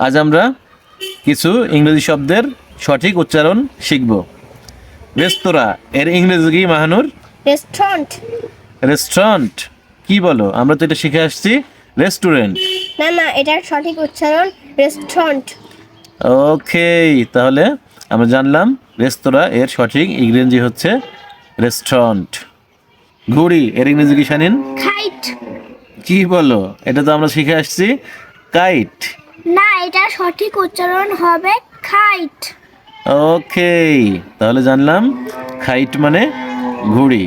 আজ আমরা কিছু ইংরেজি শব্দের সঠিক উচ্চারণ শিখব। রেস্তোরাঁ এর ইংরেজি কি মাহানুর? রেস্টুরেন্ট। রেস্টুরেন্ট কি বলো? আমরা তো এটা শিখে আসছি রেস্টুরেন্ট। না, এটার সঠিক উচ্চারণ রেস্টুরেন্ট। ওকে, তাহলে আমরা জানলাম রেস্তোরাঁ এর সঠিক ইংরেজি হচ্ছে রেস্টুরেন্ট। ঘুড়ি এর ইংরেজি কি শানিন? কাইট। কি বলো? এটা তো আমরা শিখে আসছি কাইট। না, এটার সঠিক উচ্চারণ হবে কাইট। ওকে, তাহলে জানলাম খাইট মানে ঘুড়ি।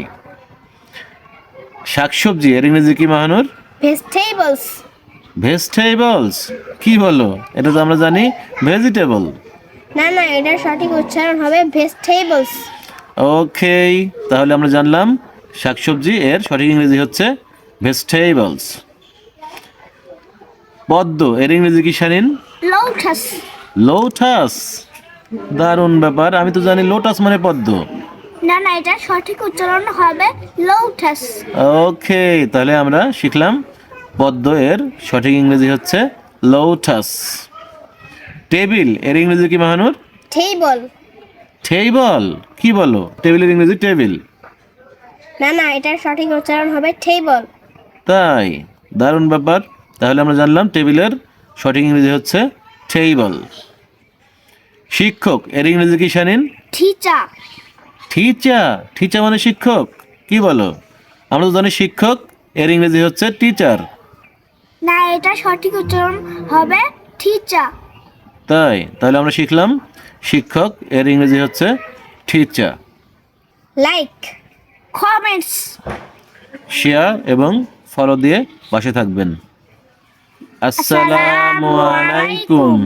শাকসবজি এর ইংরেজি কি মাহানুর? ভেজিটেবলস। ভেজিটেবলস কি বলো? এটা তো আমরা জানি ভেজিটেবল। না, এটার সঠিক উচ্চারণ হবে ভেজিটেবলস। ওকে, তাহলে আমরা জানলাম শাকসবজি এর সঠিক ইংরেজি হচ্ছে ভেজিটেবলস। পদ্ম এর ইংরেজি কি শানিন? লোটাস। লোটাস, দারুণ ব্যাপার। আমি তো জানি লোটাস মানে পদ্ম। না, এটার সঠিক উচ্চারণ হবে লোটাস। ওকে, তাহলে আমরা শিখলাম পদ্ম এর সঠিক ইংরেজি হচ্ছে লোটাস। টেবিল এর ইংরেজি কি মাহানুর? টেবল। টেবল কি বলো? টেবিলের ইংরেজি টেবিল। না, এটার সঠিক উচ্চারণ হবে টেবল। তাই, দারুণ ব্যাপার। তাহলে আমরা জানলাম টেবিলের সঠিক ইংরেজি হচ্ছে টেবল। শিক্ষক এর ইংরেজি কি শানিন? টিচার। টিচা, টিচা মানে শিক্ষক কি বলো? আমরা তো জানি শিক্ষক এর ইংরেজি হচ্ছে টিচার। না, এটা সঠিক উচ্চারণ হবে টিচার। তাই, তাহলে আমরা শিখলাম শিক্ষক এর ইংরেজি হচ্ছে টিচার। Like, comments. শেয়ার এবং ফলো দিয়ে পাশে থাকবেন। আসসালামু আলাইকুম।